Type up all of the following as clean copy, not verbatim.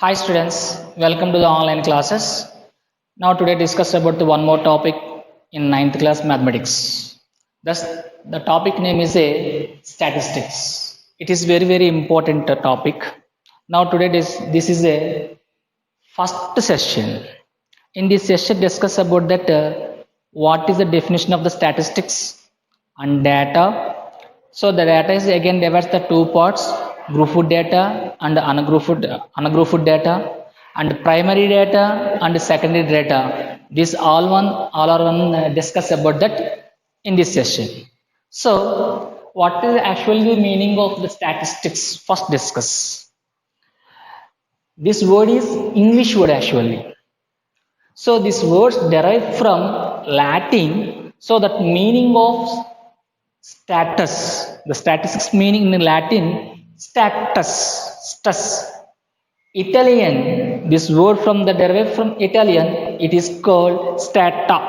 Hi students, welcome to the online classes. Now today discuss about the one more topic in ninth class mathematics. Thus the topic name is a statistics. It is very important topic. Now today this is a first session. In this session discuss about that what is the definition of the statistics and data. So the data is again divides the two parts, grouped data and ungrouped data, and primary data and secondary data. This all are one discuss about that in this session. So what is actually the meaning of the statistics? First discuss. This word is English word actually. So these words derive from Latin. So that meaning of status, the statistics meaning in Latin, status. Italian, this word from the derived from Italian, it is called stata.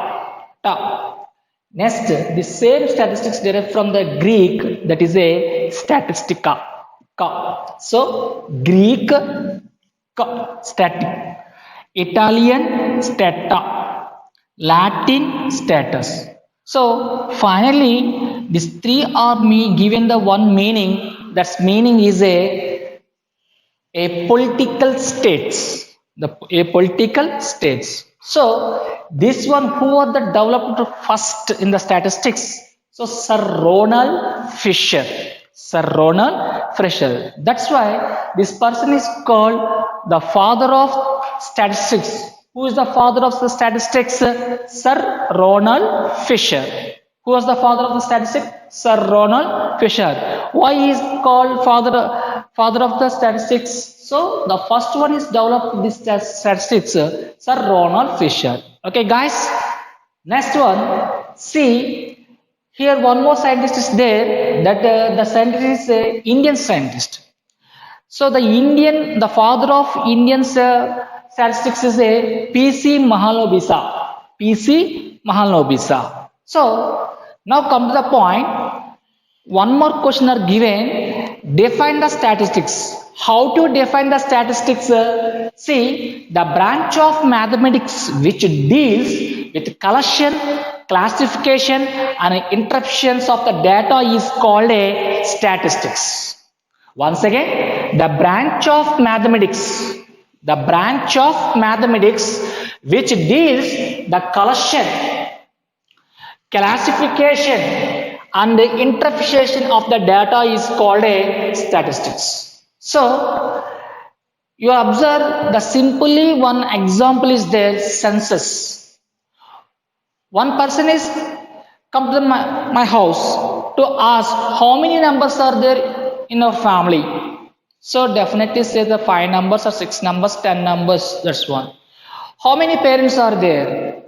Next, the same statistics derived from the Greek, that is a statistica. So Greek static, Italian stata, Latin status. So finally, these three are given the one meaning. That meaning is a political states. A political states. So this one who are the developed first in the statistics. So Sir Ronald Fisher. Sir Ronald Fisher. That's why this person is called the father of statistics. Who is the father of the statistics? Sir Ronald Fisher. Who was the father of the statistics? Sir Ronald Fisher. Why is called father of the statistics? So the first one is developed this statistics, Sir Ronald Fisher. Okay, guys. Next one. See, here one more scientist is there. That the scientist is Indian scientist. So the father of Indian statistics is a P.C. Mahalanobis. P.C. Mahalanobis. So now come to the point. One more question are given. Define the statistics. How to define the statistics? See, the branch of mathematics which deals with collection, classification and interpretations of the data is called a statistics. Once again, the branch of mathematics which deals the collection, classification and the interpretation of the data is called a statistics. So you observe the simply one example is there, census. One person is come to my house to ask how many numbers are there in our family. So definitely say the 5 numbers or 6 numbers, 10 numbers, that's one. How many parents are there?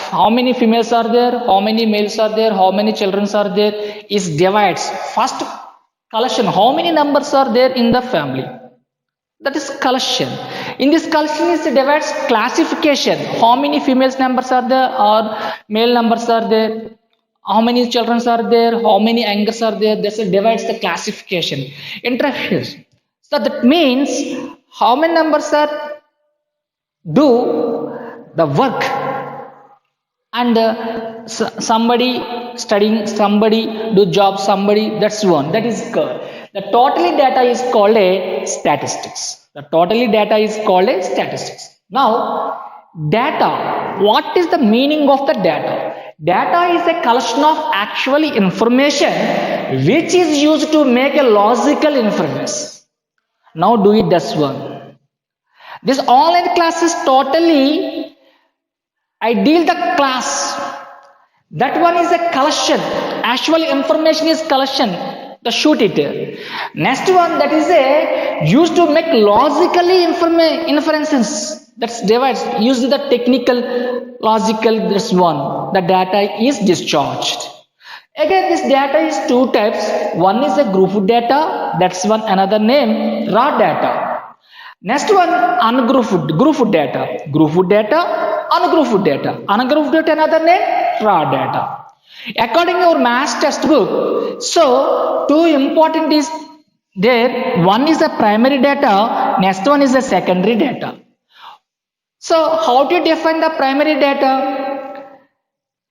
How many females are there? How many males are there? How many children are there? Is divides. First collection. How many numbers are there in the family? That is collection. In this collection is divides classification. How many females numbers are there or male numbers are there? How many children are there? How many youngers are there? This divides the classification. Interpretation. So that means how many numbers are do the work and somebody studying, somebody do job, somebody, that's one. That is called. The totally data is called a statistics. The totally data is called a statistics. Now, data. What is the meaning of the data? Data is a collection of actually information which is used to make a logical inference. Now do it this one. This online class is totally, I deal the class. That one is a collection. Actual information is collection. The shoot it. Next one, that is a used to make logically inferences. That's divides. Use the technical, logical. This one. The data is discharged. Again, this data is two types. One is a group data. That's one another name. Raw data. Next one, ungrouped data. Grouped data, ungrouped data. Ungrouped data, another name, raw data. According to your maths textbook, so two important is There, one is the primary data, next one is the secondary data. So, how do you define the primary data?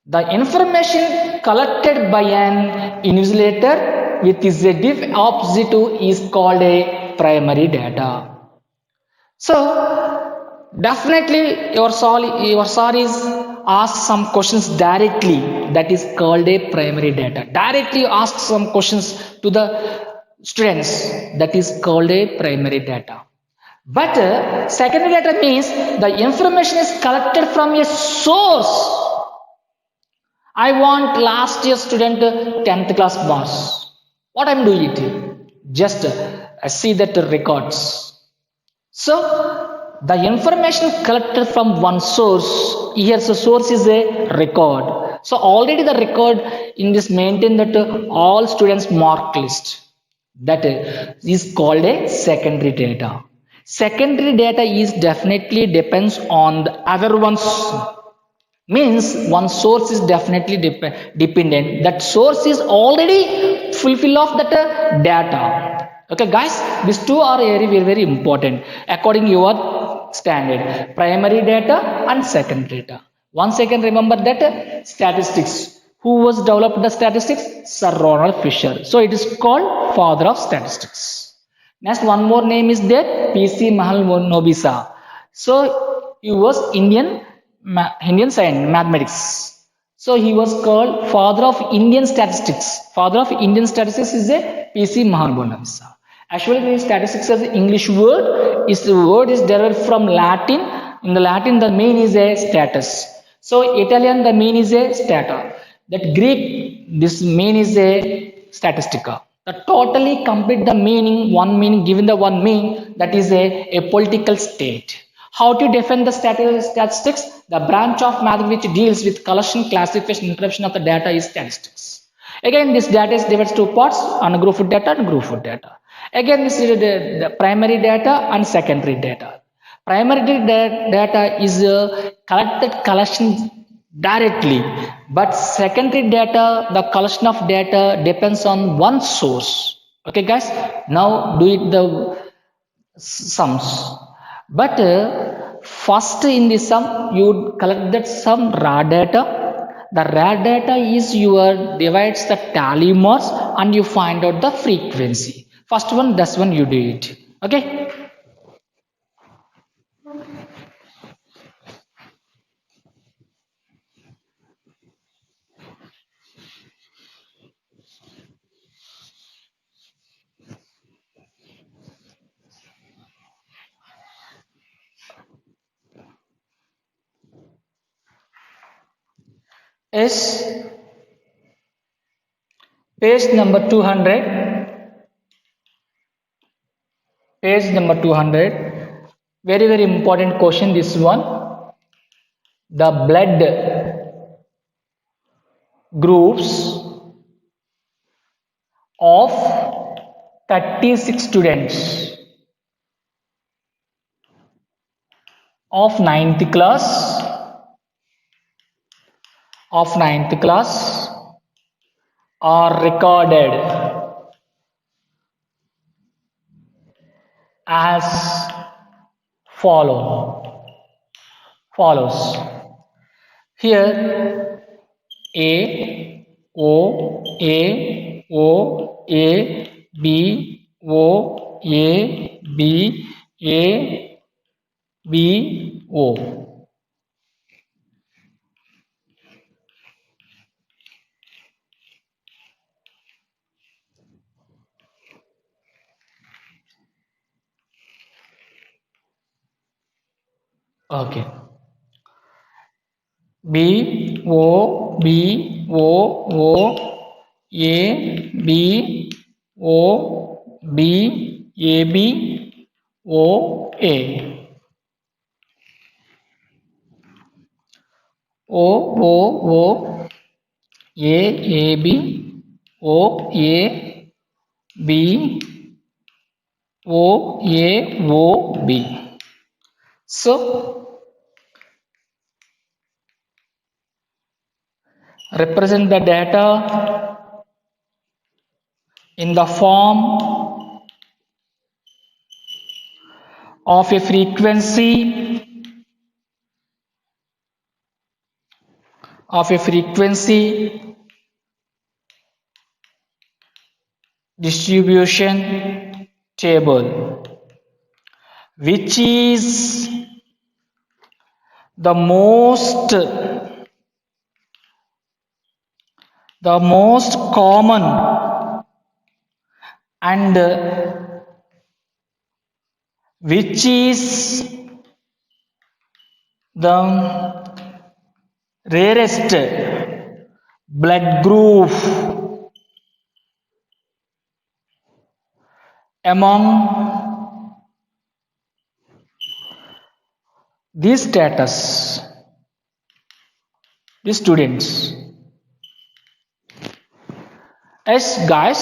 The information collected by an invigilator with Z opposite to is called a primary data. So definitely your sir is asked some questions directly, that is called a primary data. Directly ask some questions to the students, that is called a primary data. But secondary data means the information is collected from a source. I want last year student 10th class marks. What I'm doing it? Just see that records. So the information collected from one source, here the source is a record. So already the record in this maintain that all students mark list, that is called a secondary data. Secondary data is definitely depends on the other ones, means one source is definitely dependent, that source is already fulfill of that data. Okay guys, these two are very important according to your standard, primary data and secondary data. Once again remember that statistics, who was developed the statistics? Sir Ronald Fisher. So it is called father of statistics. Next, one more name is there, PC Mahalanobis. So he was Indian science mathematics. So he was called father of Indian statistics. Father of Indian statistics is a PC Mahalanobis. Actually, the statistics is an English word. Is the word is derived from Latin. In the Latin, the mean is a status. So Italian, the mean is a stata. That Greek, this mean is a statistica. The totally complete the meaning, one meaning given the one mean, that is a political state. How to define the statistics? The branch of math which deals with collection, classification, interpretation of the data is statistics. Again, this data is divided two parts, ungroup data and group data. Again, this is the primary data and secondary data. Primary data is collected collection directly, but secondary data, the collection of data depends on one source. Okay, guys. Now do it the sums. But first in the sum, you collect that some raw data. The raw data is your divides the tally marks and you find out the frequency. First one, this one you do it. Okay. Is page number 200. Page number 200. Very important question this one. The blood groups of 36 students of ninth class are recorded as follows. Here A B O A B A B O. Okay. B O B O A B O B A B O A O A B O A B O B. So represent the data in the form of a frequency distribution table, which is the most common and which is the rarest blood group among these students. Yes, guys,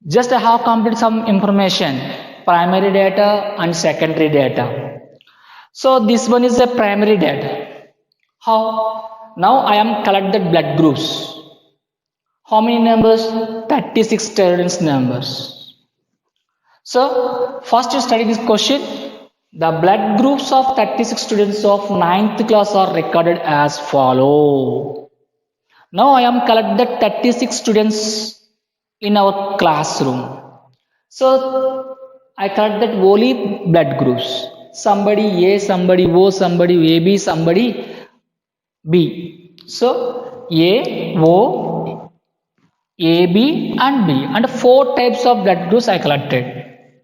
just I have completed some information, primary data and secondary data. So this one is a primary data. How? Now I am collected blood groups. How many numbers? 36 students numbers. So first you study this question. The blood groups of 36 students of 9th class are recorded as follow. Now I am collected 36 students in our classroom. So I collected only blood groups. Somebody A, somebody O, somebody AB, somebody B. So A, O, AB and B, and four types of blood groups I collected.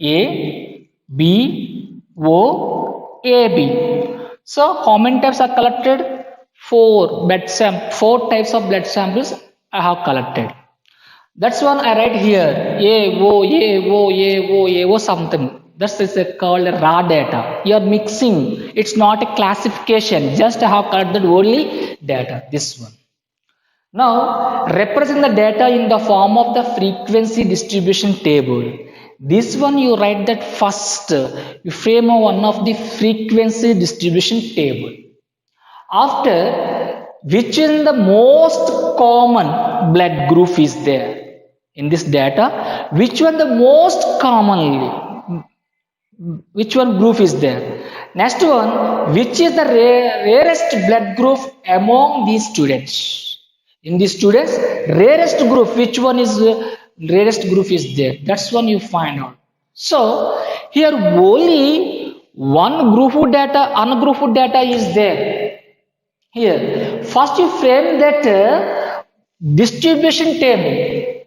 A, B, O, AB. So how many types are collected? Four types of blood samples I have collected. That's one I write here. A, O, something. This is called raw data. You are mixing. It's not a classification. Just I have collected only data. This one. Now, represent the data in the form of the frequency distribution table. This one you write that first. You frame one of the frequency distribution table. After, which is the most common blood group is there in this data? Which one the most commonly? Which one group is there? Next one, which is the rarest blood group among these students? In these students, rarest group, which one is rarest group is there? That's one you find out. So here only one group of data, ungroup data is there. Here, first you frame that distribution table.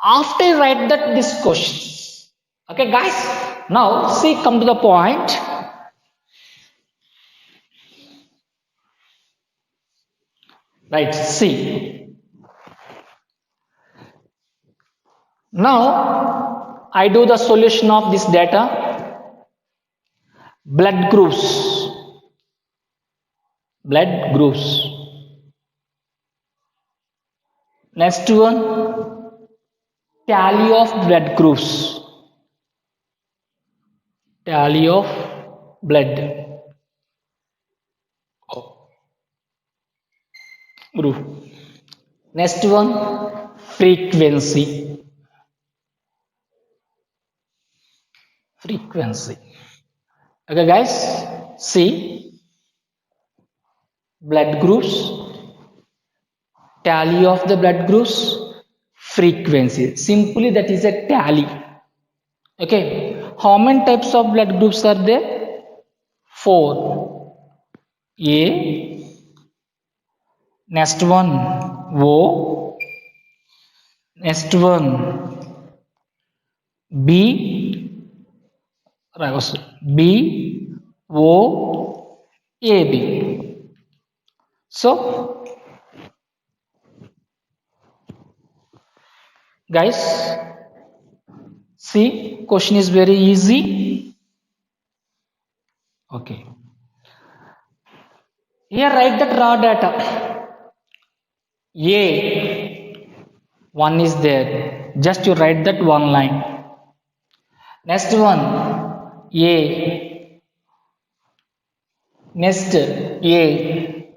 After you write that these questions. Okay, guys. Now see, come to the point. Right, see. Now I do the solution of this data. Blood groups. Next one, tally of blood groups. Tally of blood group. Next one, frequency. Okay, guys, see, blood groups, tally of the blood groups, frequency. Simply that is a tally. Okay, how many types of blood groups are there? 4. A, next one O, next one B, B, O, AB. So, guys, see, question is very easy. Okay. Here write that raw data. A, one is there. Just you write that one line. Next one, A. Next, A.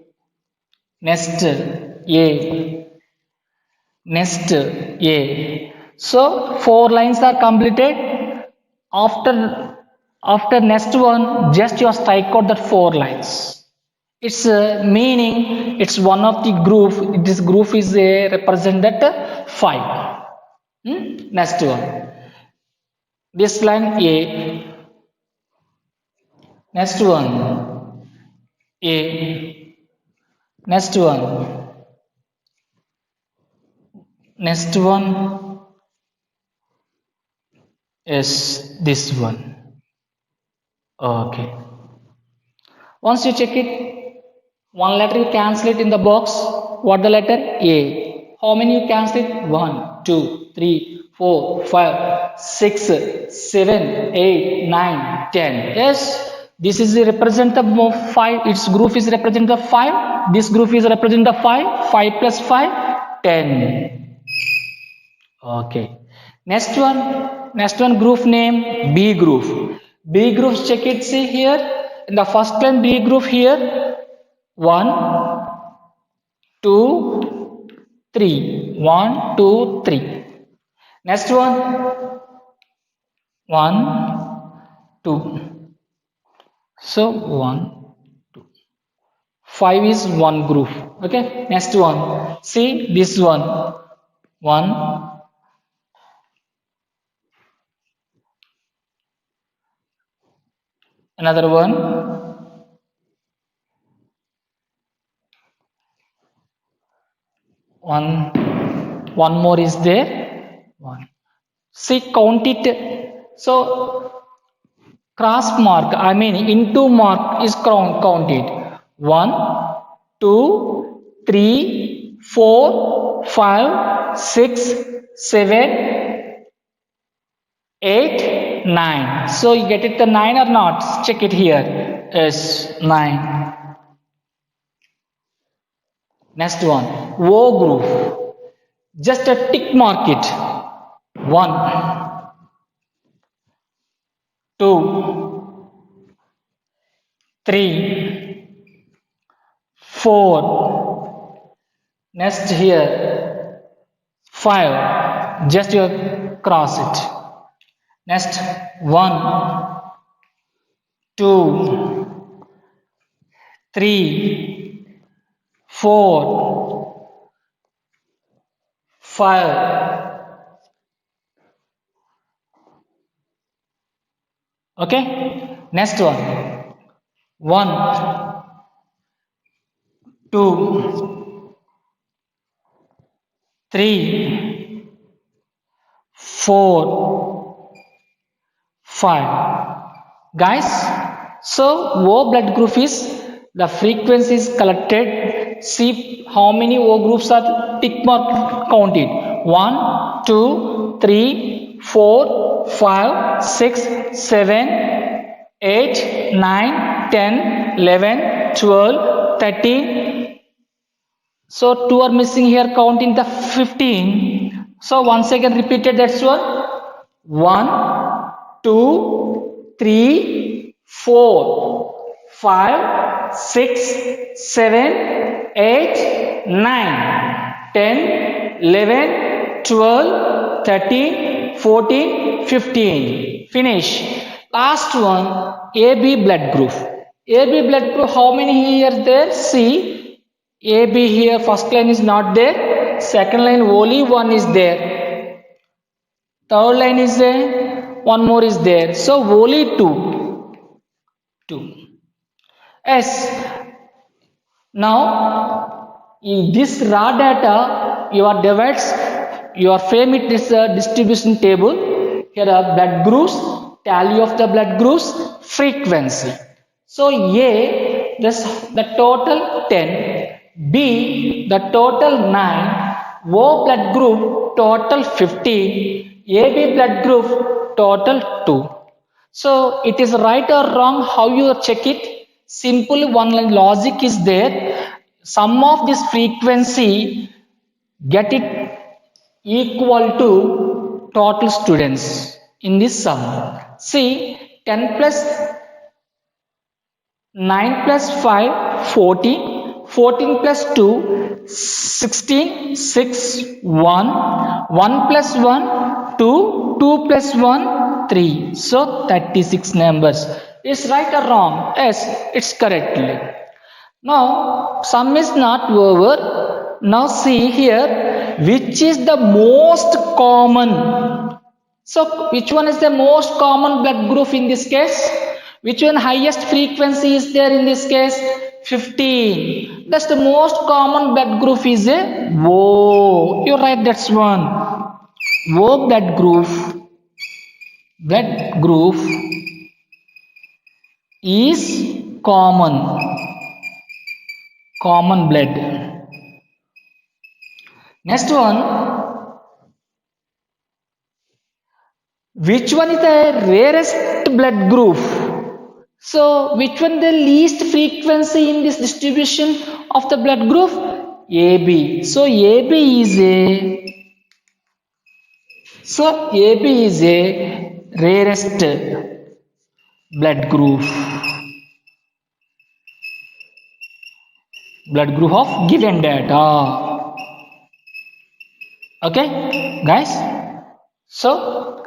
Next, A. Next, A. So, 4 lines are completed. After After next one, just you strike out that 4 lines. Its meaning, it's one of the group. This group is represented 5. Next one. This line A. Next one. A. Next one. Next one is this one. Okay. Once you check it, one letter you cancel it in the box. What the letter? A. How many you cancel it? 1, 2, 3, 4, 5, 6, 7, 8, 9, 10. Yes. This is the representative of 5. Its group is representative of 5. This group is representative of 5. 5 plus 5, 10. Okay. Next one group name B group. B group, check it, see here. In the first line B group here, 1, 2, 3. 1, 2, 3. Next one, 1, 2. So 1, 2. 5 is one group. Okay. Next one. See this one. 1. Another one. One more is there. 1. See, count it. So cross mark, I mean into mark is counted. 1, 2, 3, 4, 5, 6, 7, 8, 9. So you get it the 9 or not? Check it here. Yes, 9. Next one, O group. Just a tick mark it. 1, 2, 3, 4. Next here, 5. Just you cross it. Next 1, 2, 3, 4, 5. Okay. Next one. 1, 2, 3, 4, 5. Guys, so O blood group is the frequency is collected. See how many O groups are tick mark counted. 1, 2, 3, 4, 5, 6, 7, 8, 9, 10, 11, 12, 13. So 2 are missing here, counting the 15. So once again repeated, that's one. 1, 2, 3, 4, 5, 6, 7, 8, 9, 10, 11, 12, 13, 14, 15. Finish. Last one, AB blood group. AB blood group, how many here there? See, AB here, first line is not there. Second line only one is there. Third line is there. One more is there. So only 2. 2. Yes. Now, in this raw data, your divides, your frame it is a distribution table. Here are blood groups, tally of the blood groups, frequency. So A, this the total 10. B, the total 9. O blood group, total 15. AB blood group, total 2. So it is right or wrong, how you check it? Simple one line logic is there. Sum of this frequency, get it equal to total students in this sum. See, 10 plus 9 plus 5, 14, 14 plus 2, 16, 6, 1, 1 plus 1, 2, 2 plus 1, 3. So 36 numbers. Is right or wrong? Yes, it's correctly. Now sum is not over. Now see here, which is the most common. So which one is the most common blood group in this case? Which one highest frequency is there in this case? 15. That's the most common blood group is a O. You write that's one. O blood group is common blood. Next one, which one is the rarest blood group? So which one the least frequency in this distribution of the blood group? AB. So AB is a rarest blood group of given data. Okay guys, so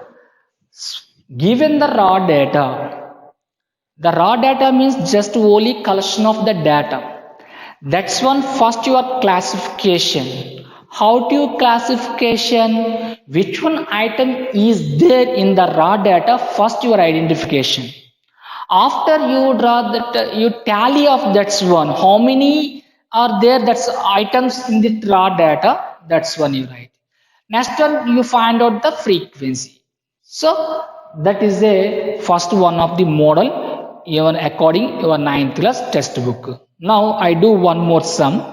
given the raw data means just only collection of the data. That's one first your classification. How do you classification? Which one item is there in the raw data? First your identification. After you draw that, you tally of that's one. How many are there? That's items in the raw data. That's one you write. Next one you find out the frequency. So that is the first one of the model even according your 9th class textbook. Now I do one more sum.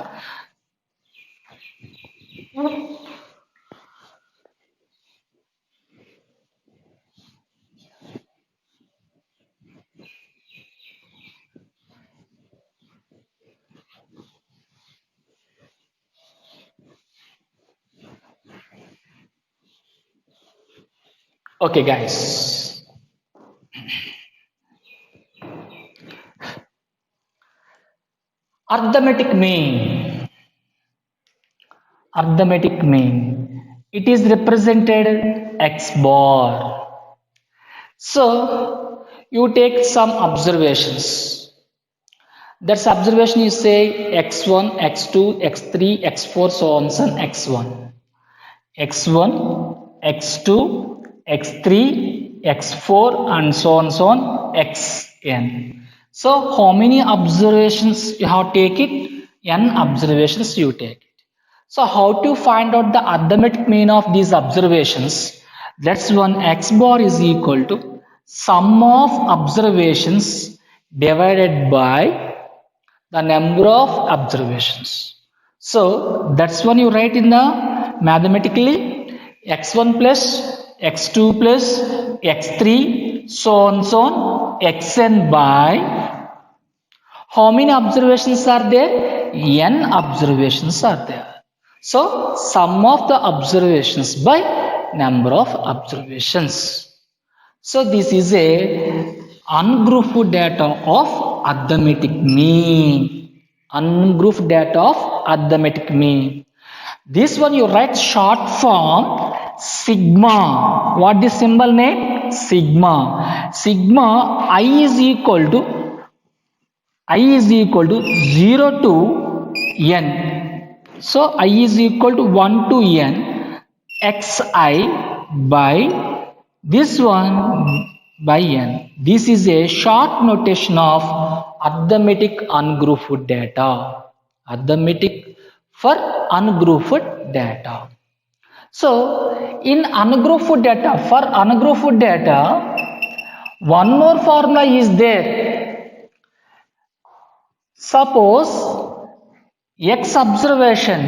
Okay guys, arithmetic mean, it is represented x bar. So you take some observations. That's observation you say x1, x2, x3, x4, so on, x1, x2, x3, x4, and so on, xn. So how many observations you have take it? N observations you take it. So how to find out the arithmetic mean of these observations? That's one x bar is equal to sum of observations divided by the number of observations. So that's one you write in the mathematically x1 plus x2 plus x3 so on xn by how many observations are there? N observations are there. So sum of the observations by number of observations. So this is a ungrouped data of arithmetic mean. Ungrouped data of arithmetic mean. This one you write short form sigma. What is symbol name? Sigma. Sigma I is equal to 0 to n. So I is equal to 1 to n xi by this one by n. This is a short notation of arithmetic ungrouped data. Arithmetic for ungrouped data. So in ungrouped data, for ungrouped data, one more formula is there. Suppose x observation,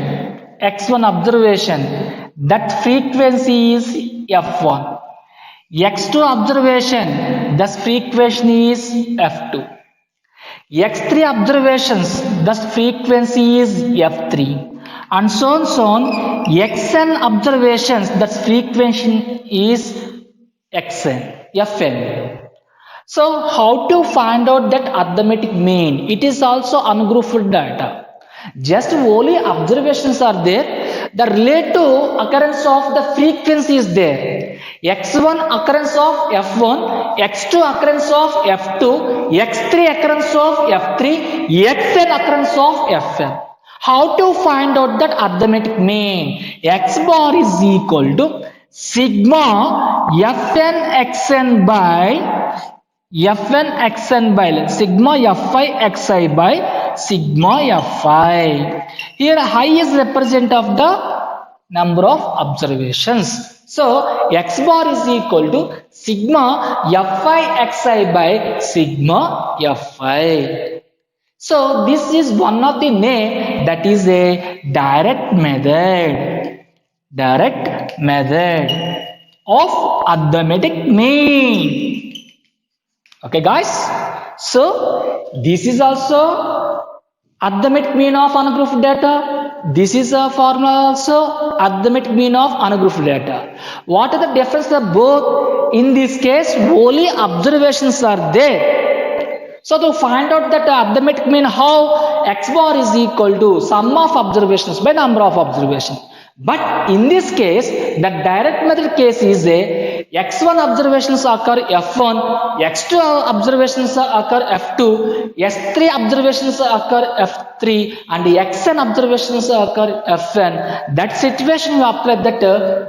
x1 observation, that frequency is f1. x2 observation, thus frequency is f2. x3 observations, thus frequency is f3. And so on, xn observations, thus frequency is fn. So how to find out that arithmetic mean? It is also ungrouped data. Just only observations are there. The relative occurrence of the frequency is there. x1 occurrence of f1, x2 occurrence of f2, x3 occurrence of f3, xn occurrence of fn. How to find out that arithmetic mean? X bar is equal to sigma fn xn by sigma fi xi by sigma fi. Here I is represent of the number of observations. So x bar is equal to sigma fi xi by sigma fi. So this is one of the name, that is a direct method of arithmetic mean. Okay guys, so this is also arithmetic mean of ungrouped data. This is a formula also arithmetic mean of ungrouped data. What are the difference of both? In this case only observations are there. So to find out that arithmetic mean, how? X bar is equal to sum of observations by number of observations. But in this case, the direct method case is a x1 observations occur f1, x2 observations occur f2, s3 observations occur f3, and xn observations occur fn. That situation you apply that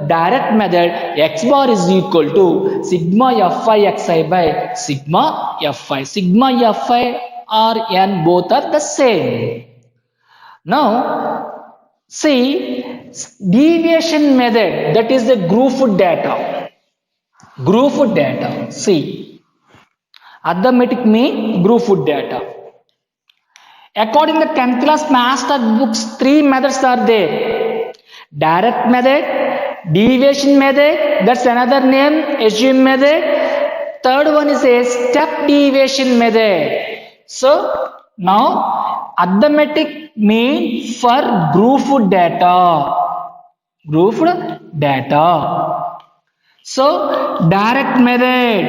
direct method, x bar is equal to sigma fi xi by sigma fi. Sigma fi or n both are the same. Now see, deviation method, that is the grouped data. See, arithmetic mean grouped data. According to 10th class maths textbooks, 3 methods are there: direct method, deviation method, that's another name, assume method. Third one is a step deviation method. So now arithmetic mean for grouped data. So direct method,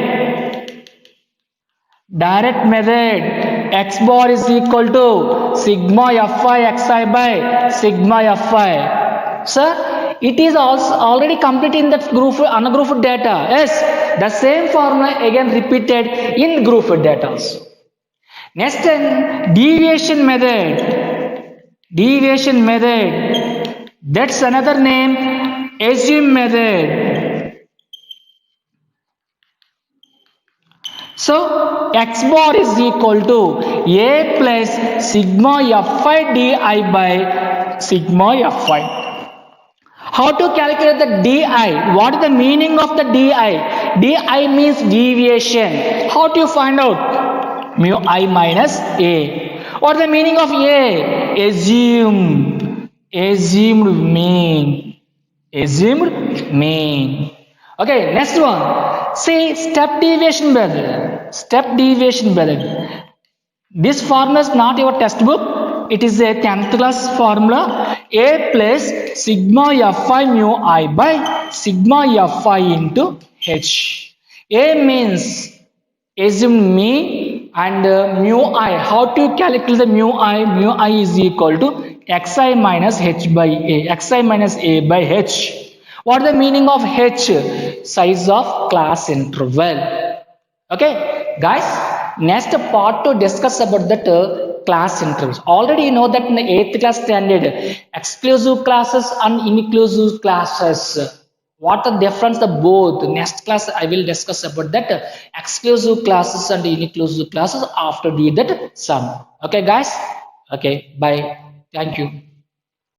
x bar is equal to sigma fi xi by sigma fi. So it is also already complete in that ungrouped data. Yes, the same formula again repeated in grouped data also. Next, deviation method, that's another name, assume method. So x bar is equal to a plus sigma fi di by sigma fi. How to calculate the di? What is the meaning of the di? Di means deviation. How do you find out? Mu I minus a. What is the meaning of a? Assumed mean. Okay, next one. See, step deviation method. This formula is not your textbook. It is a 10th class formula. A plus sigma fi mu I by sigma fi into h. A means assumed mean and mu I. How to calculate the mu I? Mu I is equal to xi minus h by a. Xi minus a by h. What is the meaning of h? Size of class interval. Okay, guys. Next part to discuss about that class intervals. Already you know that in the 8th class standard, exclusive classes and inclusive classes. What the difference of both? Next class I will discuss about that exclusive classes and inclusive classes after the that sum. Okay, guys. Okay, bye. Thank you.